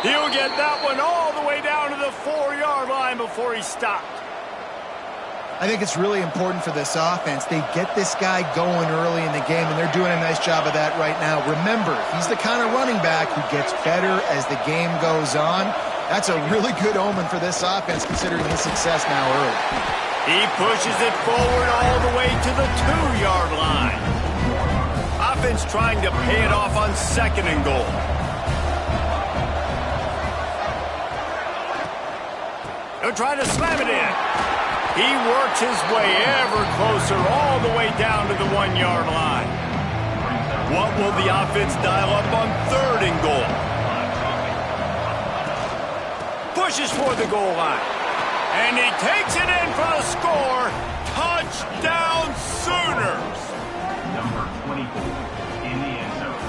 He'll get that one all the way down to the 4-yard line before he stopped. I think it's really important for this offense. They get this guy going early in the game, and they're doing a nice job of that right now. Remember, he's the kind of running back who gets better as the game goes on. That's a really good omen for this offense, considering his success now early. He pushes it forward all the way to the 2-yard line. Offense trying to pay it off on 2nd and goal. They'll try to slam it in. He works his way ever closer all the way down to the 1-yard line. What will the offense dial up on 3rd and goal? Pushes for the goal line. And he takes it in for the score. Touchdown Sooners. Number 24 in the end zone.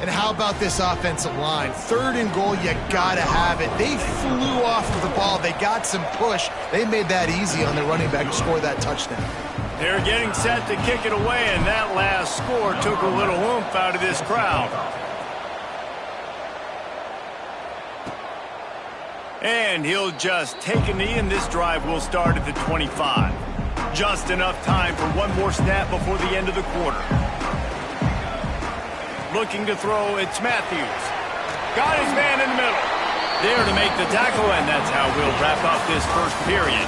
And how about this offensive line? 3rd and goal, you gotta have it. They flew off of the ball. They got some push. They made that easy on their running back to score that touchdown. They're getting set to kick it away, and that last score took a little oomph out of this crowd. And he'll just take a knee, and this drive will start at the 25. Just enough time for one more snap before the end of the quarter. Looking to throw, it's Matthews. Got his man in the middle. There to make the tackle, and that's how we'll wrap up this first period.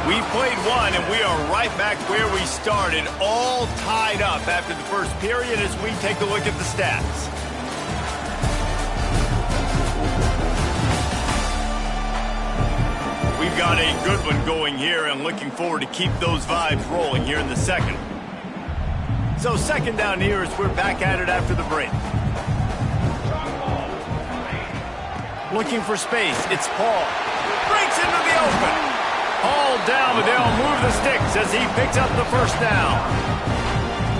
We've played one, and we are right back where we started, all tied up after the first period as we take a look at the stats. We've got a good one going here, and looking forward to keep those vibes rolling here in the second. So 2nd down here as we're back at it after the break. Looking for space, it's Paul. Breaks into the open. All down, but they'll move the sticks as he picks up the first down.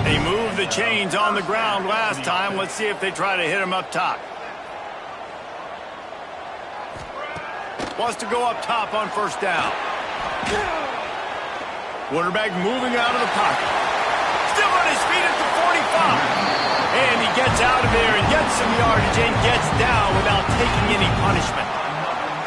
They moved the chains on the ground last time. Let's see if they try to hit him up top. Wants to go up top on 1st down. Quarterback moving out of the pocket. Still on his feet at the 45. And he gets out of there and gets some yardage and gets down without taking any punishment.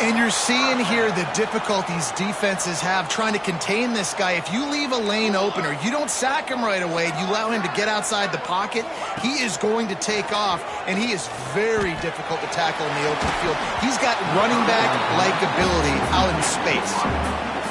And you're seeing here the difficulties defenses have trying to contain this guy. If you leave a lane open or you don't sack him right away, you allow him to get outside the pocket, he is going to take off, and he is very difficult to tackle in the open field. He's got running back-like ability out in space.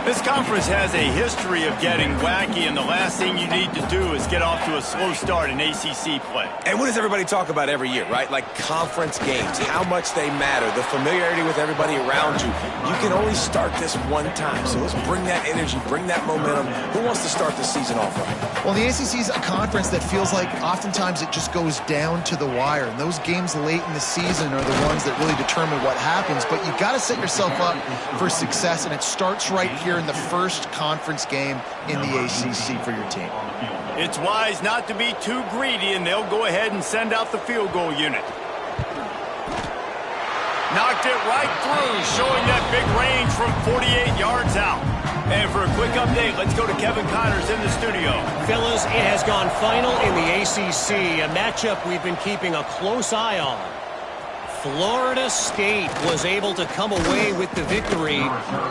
This conference has a history of getting wacky, and the last thing you need to do is get off to a slow start in ACC play. And what does everybody talk about every year, right? Like conference games, how much they matter, the familiarity with everybody around you. You can only start this one time, so let's bring that energy, bring that momentum. Who wants to start the season off right? Well, the ACC is a conference that feels like oftentimes it just goes down to the wire, and those games late in the season are the ones that really determine what happens. But you got to set yourself up for success, and it starts right here in the first conference game in the ACC for your team. It's wise not to be too greedy, and they'll go ahead and send out the field goal unit. Knocked it right through, showing that big range from 48 yards out. And for a quick update, let's go to Kevin Connors in the studio. Fellas, it has gone final in the ACC, a matchup we've been keeping a close eye on. Florida State was able to come away with the victory,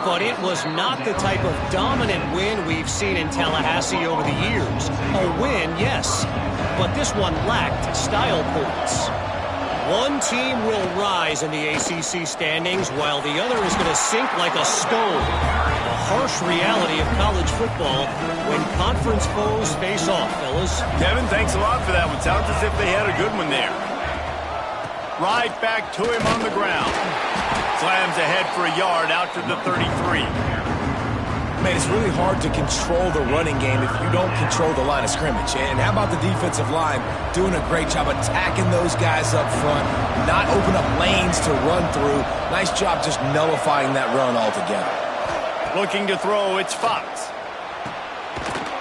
but it was not the type of dominant win we've seen in Tallahassee over the years. A win, yes, but this one lacked style points. One team will rise in the ACC standings, while the other is going to sink like a stone. The harsh reality of college football when conference foes face off, fellas. Kevin, thanks a lot for that one. Sounds as if they had a good one there. Right back to him on the ground. Slams ahead for a yard out to the 33. Man, it's really hard to control the running game if you don't control the line of scrimmage. And how about the defensive line doing a great job attacking those guys up front, not open up lanes to run through. Nice job just nullifying that run altogether. Looking to throw, it's Fox.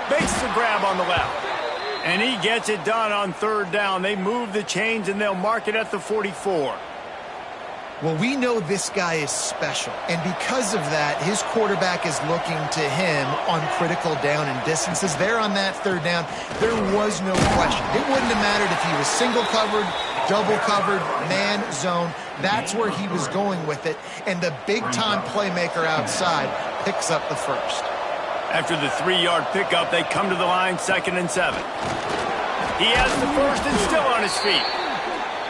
Makes the grab on the left. And he gets it done on 3rd down. They move the chains, and they'll mark it at the 44. Well, we know this guy is special, and because of that, his quarterback is looking to him on critical down and distances. There on that third down, there was no question. It wouldn't have mattered if he was single covered, double covered, man, zone. That's where he was going with it, and the big-time playmaker outside picks up the first. After the 3-yard pickup, they come to the line, 2nd and 7. He has the first and still on his feet.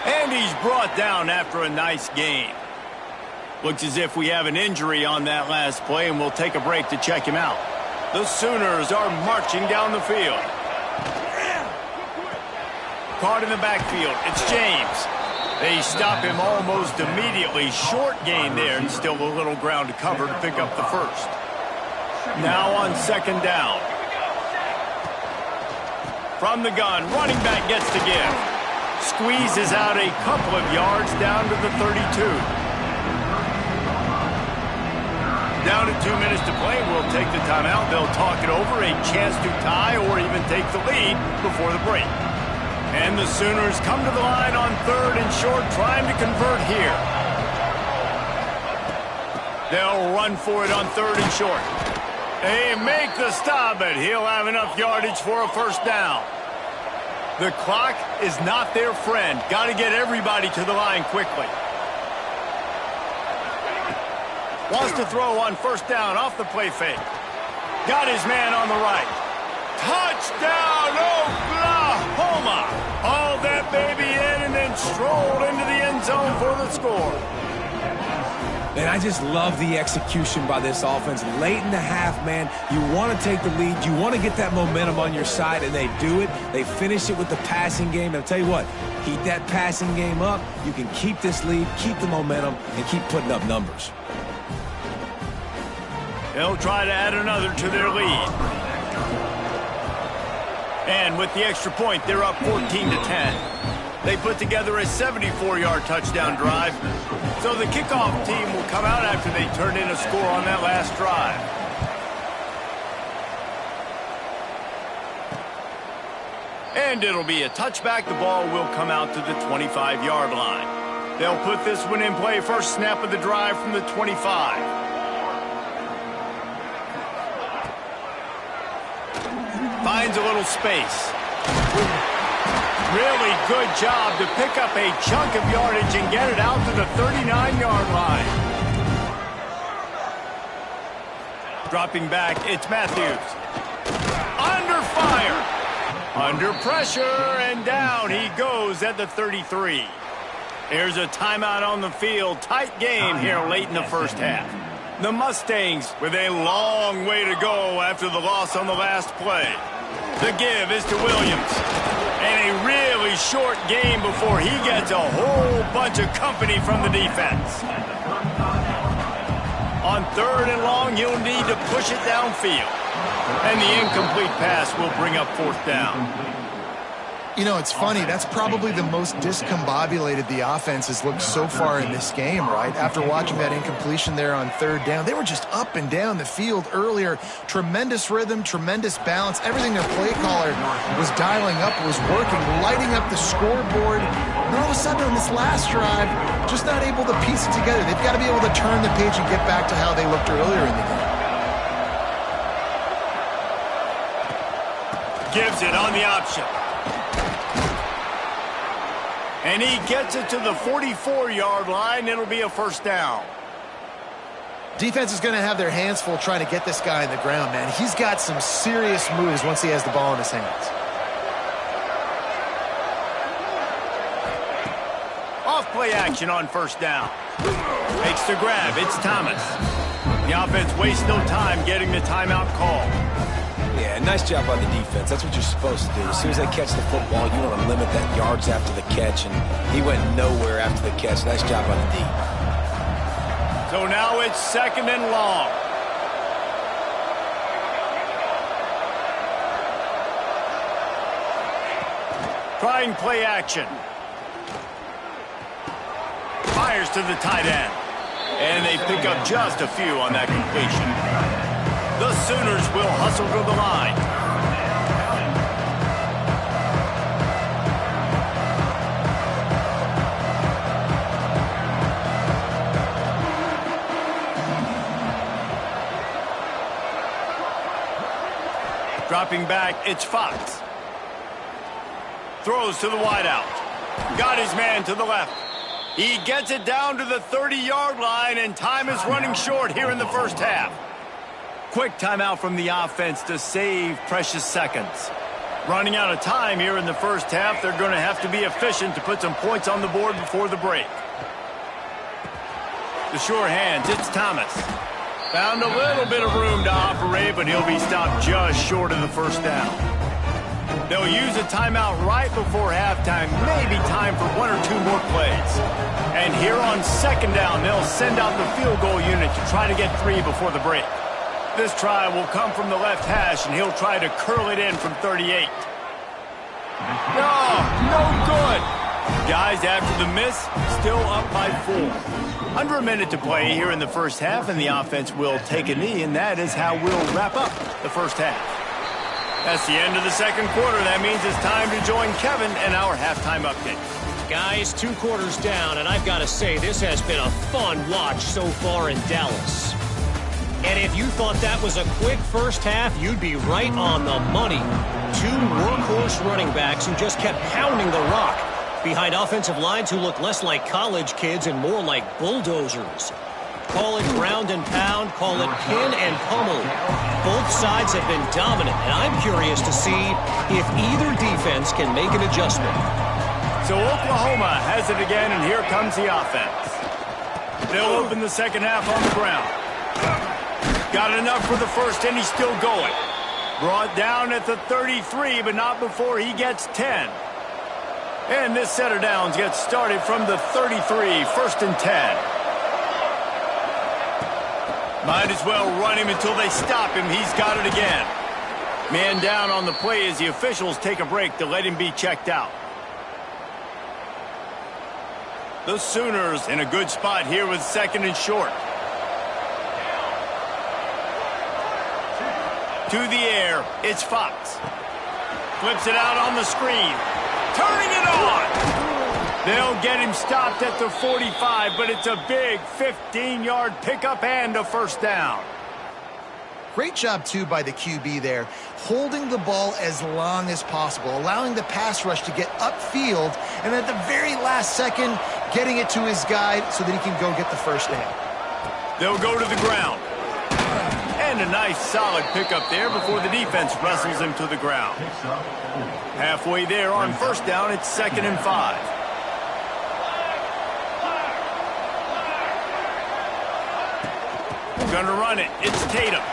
And he's brought down after a nice gain. Looks as if we have an injury on that last play, and we'll take a break to check him out. The Sooners are marching down the field. Caught in the backfield, it's James. They stop him almost immediately. Short gain there, and still a little ground to cover to pick up the first. Now on 2nd down. From the gun, running back gets to give. Squeezes out a couple of yards down to the 32. Down to 2 minutes to play. We'll take the timeout. They'll talk it over. A chance to tie or even take the lead before the break. And the Sooners come to the line on 3rd and short, trying to convert here. They'll run for it on 3rd and short. They make the stop, but he'll have enough yardage for a first down. The clock is not their friend. Got to get everybody to the line quickly. Wants to throw on 1st down off the play fake. Got his man on the right. Touchdown, Oklahoma! Hauled that baby in and then strolled into the end zone for the score. And I just love the execution by this offense. Late in the half, man, you want to take the lead. You want to get that momentum on your side, and they do it. They finish it with the passing game. And I'll tell you what, keep that passing game up. You can keep this lead, keep the momentum, and keep putting up numbers. They'll try to add another to their lead. And with the extra point, they're up 14-10. They put together a 74-yard touchdown drive. So the kickoff team will come out after they turn in a score on that last drive. And it'll be a touchback. The ball will come out to the 25-yard line. They'll put this one in play. First snap of the drive from the 25. Finds a little space. Really good job to pick up a chunk of yardage and get it out to the 39-yard line. Dropping back, it's Matthews. Under fire. Under pressure, and down he goes at the 33. There's a timeout on the field. Tight game here late in the first half. The Mustangs with a long way to go after the loss on the last play. The give is to Williams. And a really short game before he gets a whole bunch of company from the defense. On 3rd and long, he'll need to push it downfield. And the incomplete pass will bring up 4th down. You know, it's funny. That's probably the most discombobulated the offense has looked so far in this game, right? After watching that incompletion there on 3rd down, they were just up and down the field earlier. Tremendous rhythm, tremendous balance. Everything their play caller was dialing up was working, lighting up the scoreboard. And all of a sudden on this last drive, just not able to piece it together. They've got to be able to turn the page and get back to how they looked earlier in the game. Gives it on the option. And he gets it to the 44-yard line. It'll be a first down. Defense is going to have their hands full trying to get this guy in the ground, man. He's got some serious moves once he has the ball in his hands. Off play action on 1st down. Makes the grab. It's Thomas. The offense wastes no time getting the timeout call. Yeah, nice job by the defense. That's what you're supposed to do. As soon as they catch the football, you want to limit that yards after the catch, and he went nowhere after the catch. Nice job by the D. So now it's 2nd and long. Trying play action. Fires to the tight end. And they pick up just a few on that completion. The Sooners will hustle to the line. Dropping back, it's Fox. Throws to the wideout. Got his man to the left. He gets it down to the 30-yard line, and time is running short here in the first half. Quick timeout from the offense to save precious seconds. Running out of time here in the first half, they're going to have to be efficient to put some points on the board before the break. The sure hands, it's Thomas. Found a little bit of room to operate, but he'll be stopped just short of the first down. They'll use a timeout right before halftime, maybe time for 1 or 2 more plays. And here on second down, they'll send out the field goal unit to try to get 3 before the break. This try will come from the left hash, and he'll try to curl it in from 38. No good. Guys, after the miss, still up by 4. Under a minute to play here in the first half, and the offense will take a knee, and that is how we'll wrap up the first half. That's the end of the second quarter. That means it's time to join Kevin and our halftime update. Guys, 2 quarters down, and I've got to say, this has been a fun watch so far in Dallas. And if you thought that was a quick first half, you'd be right on the money. 2 workhorse running backs who just kept pounding the rock behind offensive lines who look less like college kids and more like bulldozers. Call it ground and pound, call it pin and pummel. Both sides have been dominant, and I'm curious to see if either defense can make an adjustment. So Oklahoma has it again, and here comes the offense. They'll open the second half on the ground. Got enough for the first, and he's still going. Brought down at the 33, but not before he gets 10. And this set of downs gets started from the 33, first and 10. Might as well run him until they stop him. He's got it again. Man down on the play as the officials take a break to let him be checked out. The Sooners in a good spot here with second and short. To the air, it's Fox. Flips it out on the screen. Turning it on! They'll get him stopped at the 45, but it's a big 15-yard pickup and a first down. Great job, too, by the QB there, holding the ball as long as possible, allowing the pass rush to get upfield, and at the very last second, getting it to his guy so that he can go get the first down. They'll go to the ground. And a nice, solid pickup there before the defense wrestles him to the ground. Halfway there on first down, it's 2nd and 5. Gonna run it. It's Tatum.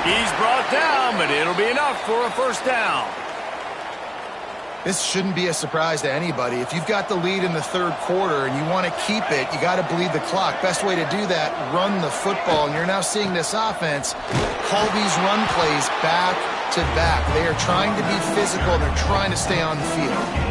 He's brought down, but it'll be enough for a first down. This shouldn't be a surprise to anybody. If you've got the lead in the third quarter and you want to keep it, you got to bleed the clock. Best way to do that, run the football. And you're now seeing this offense call these run plays back to back. They are trying to be physical, and they're trying to stay on the field.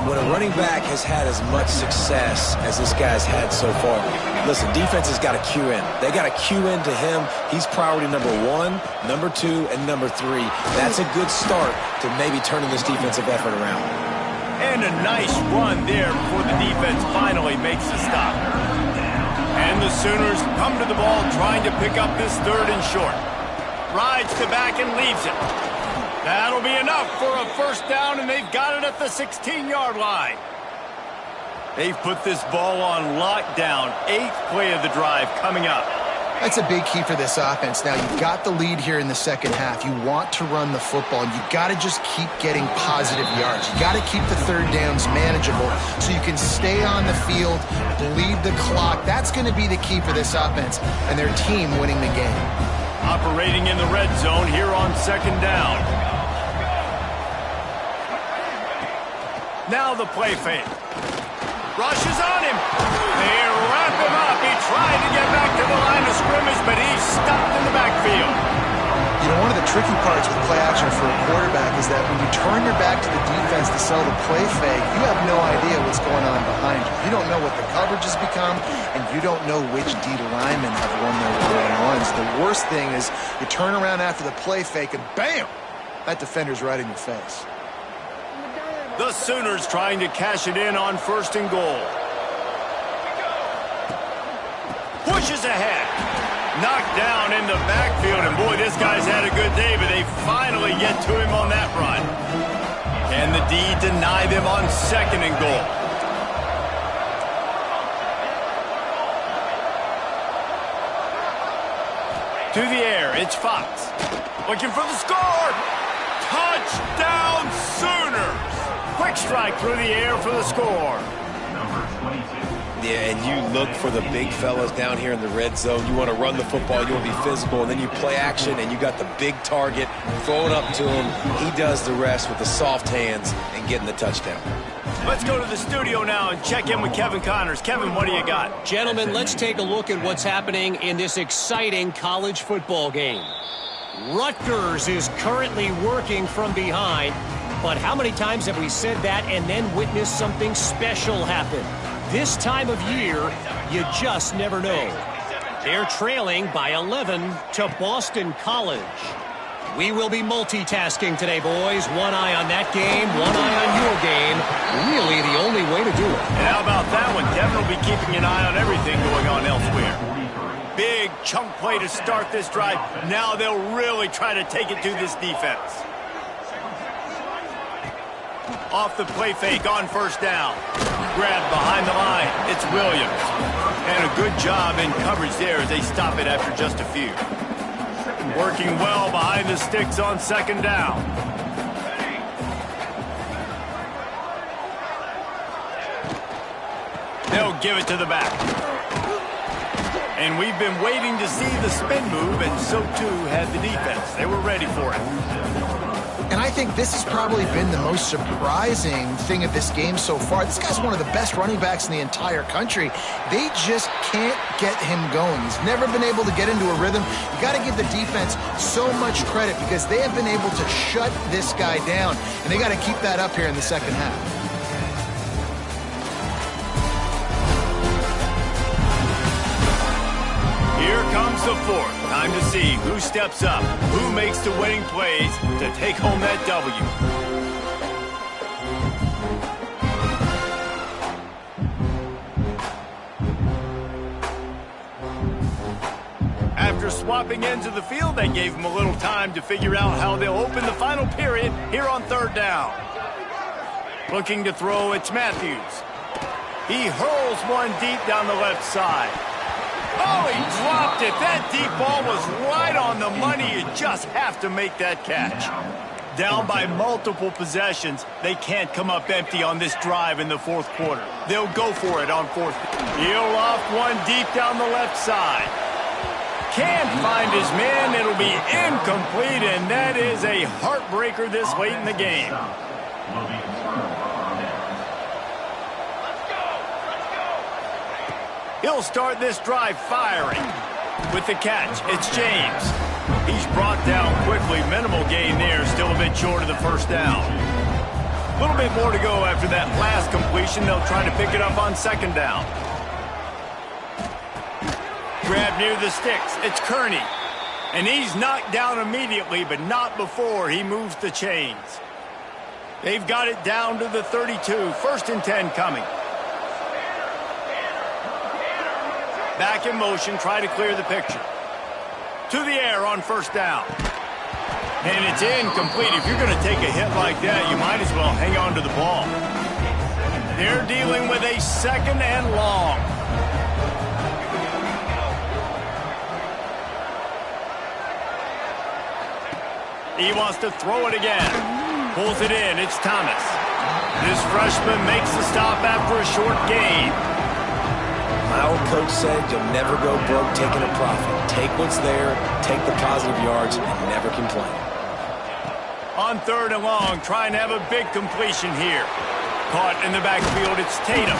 When a running back has had as much success as this guy's had so far, listen, defense has got to cue in. They got to cue in to him. He's priority number 1, number 2, and number 3. That's a good start to maybe turning this defensive effort around. And a nice run there before the defense finally makes the stop. And the Sooners come to the ball trying to pick up this 3rd and short. Rides to back and leaves it. That'll be enough for a first down, and they've got it at the 16-yard line. They've put this ball on lockdown. 8th play of the drive coming up. That's a big key for this offense. Now, you've got the lead here in the second half. You want to run the football, and you've got to just keep getting positive yards. You got to keep the third downs manageable so you can stay on the field, bleed the clock. That's going to be the key for this offense and their team winning the game. Operating in the red zone here on second down. Now the play fake. Rushes on him. They wrap him up. He tried to get back to the line of scrimmage, but he's stopped in the backfield. You know, one of the tricky parts with play action for a quarterback is that when you turn your back to the defense to sell the play fake, you have no idea what's going on behind you. You don't know what the coverage has become, and you don't know which D linemen have won their one-on-ones. The worst thing is you turn around after the play fake, and bam! That defender's right in your face. The Sooners trying to cash it in on 1st and goal. Pushes ahead. Knocked down in the backfield, and boy, this guy's had a good day, but they finally get to him on that run. Can the D deny them on 2nd and goal? To the air, it's Fox. Looking for the score. Touchdown Sooners. Quick strike through the air for the score. Number 22. Yeah, and you look for the big fellas down here in the red zone. You want to run the football, you want to be physical, and then you play action, and you got the big target, throw it up to him. He does the rest with the soft hands and getting the touchdown. Let's go to the studio now and check in with Kevin Connors. Kevin, what do you got? Gentlemen, let's take a look at what's happening in this exciting college football game. Rutgers is currently working from behind, but how many times have we said that and then witnessed something special happen? This time of year, you just never know. They're trailing by 11 to Boston College. We will be multitasking today, boys. One eye on that game, one eye on your game. Really the only way to do it. And how about that one? Kevin will be keeping an eye on everything going on elsewhere. Big chunk play to start this drive. Now they'll really try to take it to this defense. Off the play fake on 1st down. Grabbed behind the line. It's Williams. And a good job in coverage there as they stop it after just a few. Working well behind the sticks on 2nd down. They'll give it to the back. And we've been waiting to see the spin move, and so too had the defense. They were ready for it. And I think this has probably been the most surprising thing of this game so far. This guy's one of the best running backs in the entire country. They just can't get him going. He's never been able to get into a rhythm. You got to give the defense so much credit because they have been able to shut this guy down. And they got to keep that up here in the 2nd half. Here comes the 4th. Time to see who steps up, who makes the winning plays to take home that W. After swapping ends of the field, that gave them a little time to figure out how they'll open the final period here on 3rd down. Looking to throw, it's Matthews. He hurls one deep down the left side. Oh, he dropped it. That deep ball was right on the money. You just have to make that catch. Down by multiple possessions, they can't come up empty on this drive in the 4th quarter. They'll go for it on 4th. He'll loft one deep down the left side. Can't find his man. It'll be incomplete, and that is a heartbreaker this late in the game. He'll start this drive firing. With the catch, it's James. He's brought down quickly. Minimal gain there, still a bit short of the 1st down. A little bit more to go after that last completion. They'll try to pick it up on 2nd down. Grab near the sticks. It's Kearney. And he's knocked down immediately, but not before he moves the chains. They've got it down to the 32. 1st and 10 coming. Back in motion, try to clear the picture. To the air on 1st down. And it's incomplete. If you're going to take a hit like that, you might as well hang on to the ball. They're dealing with a 2nd and long. He wants to throw it again. Pulls it in. It's Thomas. This freshman makes the stop after a short gain. My old coach said you'll never go broke taking a profit. Take what's there, take the positive yards, and never complain. On 3rd and long, trying to have a big completion here. Caught in the backfield, it's Tatum.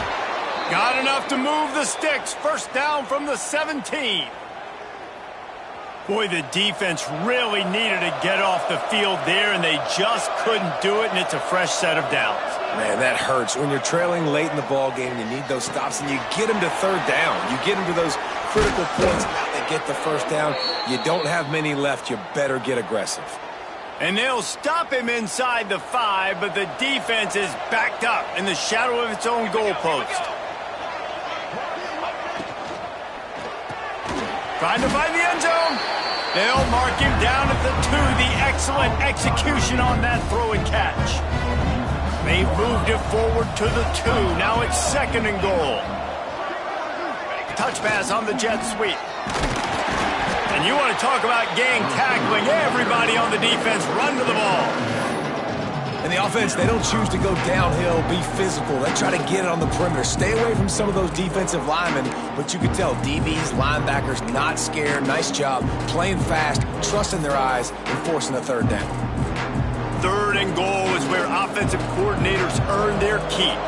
Got enough to move the sticks. 1st down from the 17. Boy, the defense really needed to get off the field there, and they just couldn't do it, and it's a fresh set of downs. Man, that hurts. When you're trailing late in the ball game, you need those stops, and you get them to 3rd down. You get them to those critical points that get the 1st down. You don't have many left. You better get aggressive. And they'll stop him inside the 5, but the defense is backed up in the shadow of its own goalpost. Trying to find the end zone. They'll mark him down at the 2. The excellent execution on that throw and catch. They've moved it forward to the 2. Now it's 2nd and goal. Touch pass on the jet sweep. And you want to talk about gang tackling. Everybody on the defense run to the ball. And the offense, they don't choose to go downhill, be physical. They try to get it on the perimeter. Stay away from some of those defensive linemen, but you can tell DBs, linebackers, not scared. Nice job playing fast, trusting their eyes, and forcing a 3rd down. 3rd and goal is where offensive coordinators earn their keep.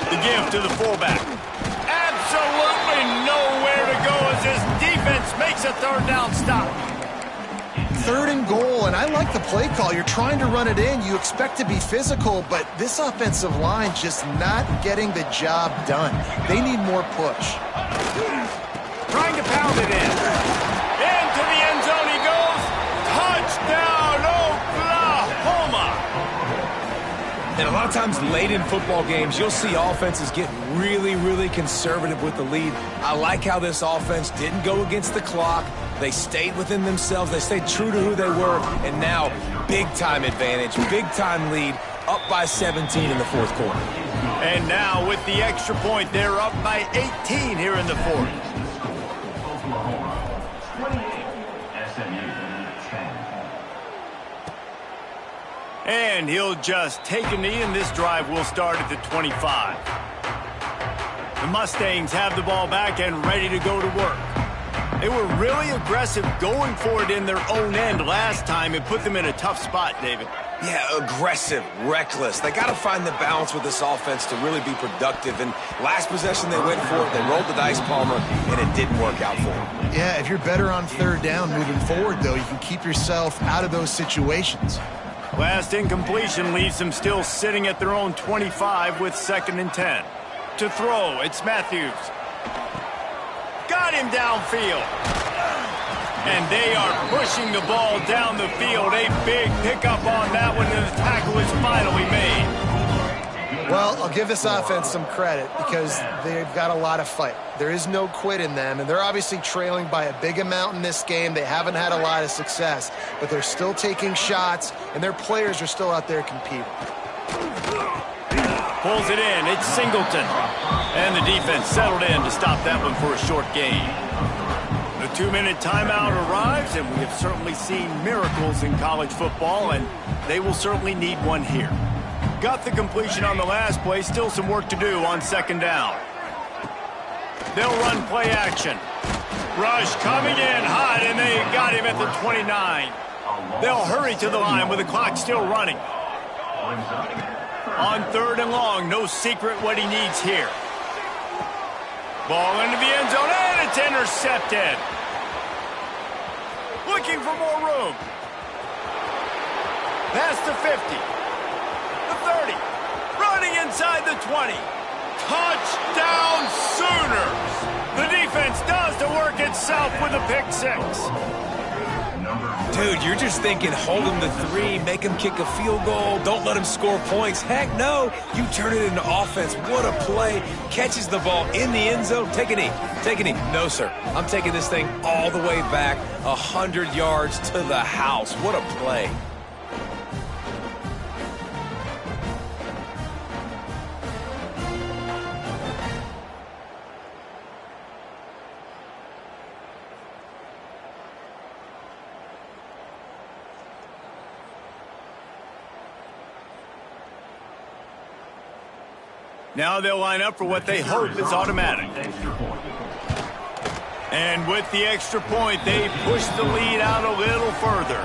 The give to the fullback. Absolutely nowhere to go as this defense makes a 3rd down stop. 3rd and goal, and I like the play call. You're trying to run it in. You expect to be physical, but this offensive line just not getting the job done. They need more push. Trying to pound it in. Into the end zone he goes. Touchdown, Oklahoma! And a lot of times late in football games, you'll see offenses get really, really conservative with the lead. I like how this offense didn't go against the clock. They stayed within themselves. They stayed true to who they were. And now, big-time advantage, big-time lead, up by 17 in the 4th quarter. And now, with the extra point, they're up by 18 here in the 4th. Oklahoma, 28. SMU, 10. And he'll just take a knee, and this drive will start at the 25. The Mustangs have the ball back and ready to go to work. They were really aggressive going for it in their own end last time. It put them in a tough spot, David. Yeah, aggressive, reckless. They got to find the balance with this offense to really be productive. And last possession, they went for it. They rolled the dice, Palmer, and it didn't work out for them. Yeah, if you're better on 3rd down moving forward, though, you can keep yourself out of those situations. Last incompletion leaves them still sitting at their own 25 with 2nd and 10. To throw, it's Matthews. Got him downfield. And they are pushing the ball down the field. A big pickup on that one, and the tackle is finally made. Well, I'll give this offense some credit because they've got a lot of fight. There is no quit in them, and they're obviously trailing by a big amount in this game. They haven't had a lot of success, but they're still taking shots, and their players are still out there competing. Pulls it in. It's Singleton. And the defense settled in to stop that one for a short gain. The 2-minute timeout arrives, and we have certainly seen miracles in college football, and they will certainly need one here. Got the completion on the last play. Still some work to do on 2nd down. They'll run play action. Rush coming in hot, and they got him at the 29. They'll hurry to the line with the clock still running. On 3rd and long, no secret what he needs here. Ball into the end zone, and it's intercepted. Looking for more room. Past the 50. The 30. Running inside the 20. Touchdown Sooners! The defense does the work itself with a pick 6. Dude, you're just thinking, hold him to 3, make him kick a field goal, don't let him score points. Heck no, you turn it into offense. What a play. Catches the ball in the end zone. Take a knee. Take a knee. No, sir. I'm taking this thing all the way back 100 yards to the house. What a play. Now they'll line up for what they hope is automatic. And with the extra point, they push the lead out a little further.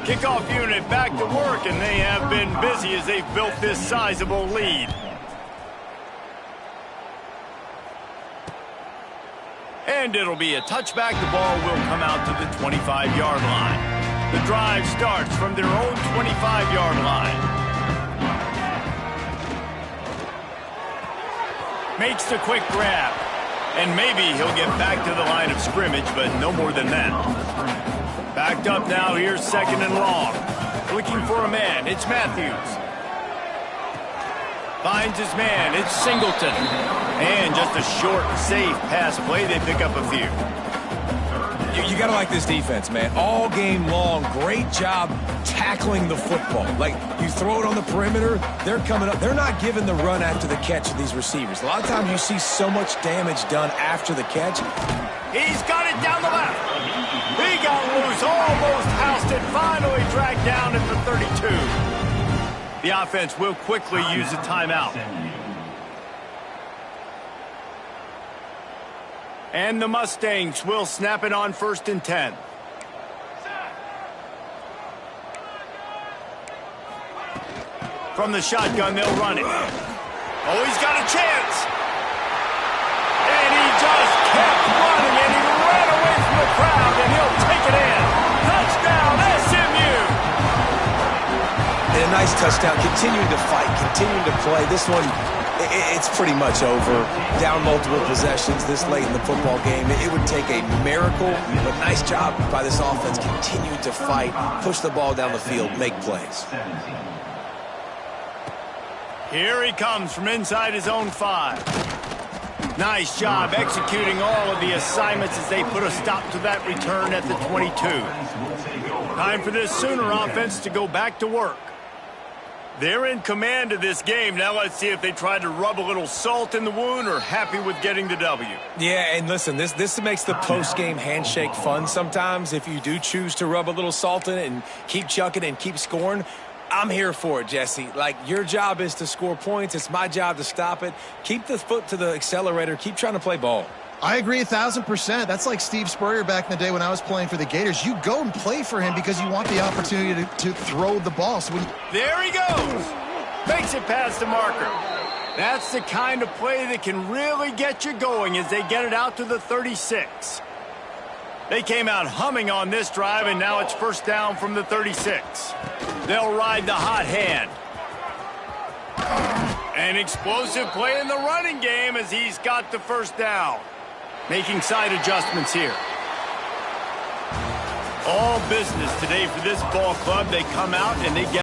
Kickoff unit back to work, and they have been busy as they've built this sizable lead. And it'll be a touchback. The ball will come out to the 25-yard line. The drive starts from their own 25-yard line. Makes the quick grab. And maybe he'll get back to the line of scrimmage, but no more than that. Backed up now, here's 2nd and long. looking for a man. It's Matthews. Finds his man. It's Singleton. And just a short, safe pass play. They pick up a few. You got to like this defense, man. All game long, great job tackling the football. Like, you throw it on the perimeter, they're coming up. They're not giving the run after the catch to these receivers. A lot of times you see so much damage done after the catch. He's got it down the left. He got loose, almost housed it, finally dragged down at the 32. The offense will quickly use a timeout. And the Mustangs will snap it on 1st and 10. From the shotgun, they'll run it. Oh, he's got a chance. And he just kept running, and he ran away from the crowd, and he'll take it in. Touchdown, SMU! And a nice touchdown, continuing to fight, continuing to play. This one, it's pretty much over. Down multiple possessions this late in the football game. It would take a miracle, but nice job by this offense. Continue to fight, push the ball down the field, make plays. Here he comes from inside his own 5. Nice job executing all of the assignments as they put a stop to that return at the 22. Time for this Sooner offense to go back to work. They're in command of this game. Now let's see if they try to rub a little salt in the wound or happy with getting the W. Yeah, and listen, this makes the post-game handshake fun sometimes. If you do choose to rub a little salt in it and keep chucking and keep scoring, I'm here for it, Jesse. Like, your job is to score points. It's my job to stop it. Keep the foot to the accelerator. Keep trying to play ball. I agree 1,000%. That's like Steve Spurrier back in the day when I was playing for the Gators. You go and play for him because you want the opportunity to throw the ball. So there he goes. Makes it past the marker. That's the kind of play that can really get you going as they get it out to the 36. They came out humming on this drive, and now it's 1st down from the 36. They'll ride the hot hand. An explosive play in the running game as he's got the 1st down. Making side adjustments here. All business today for this ball club. They come out and they get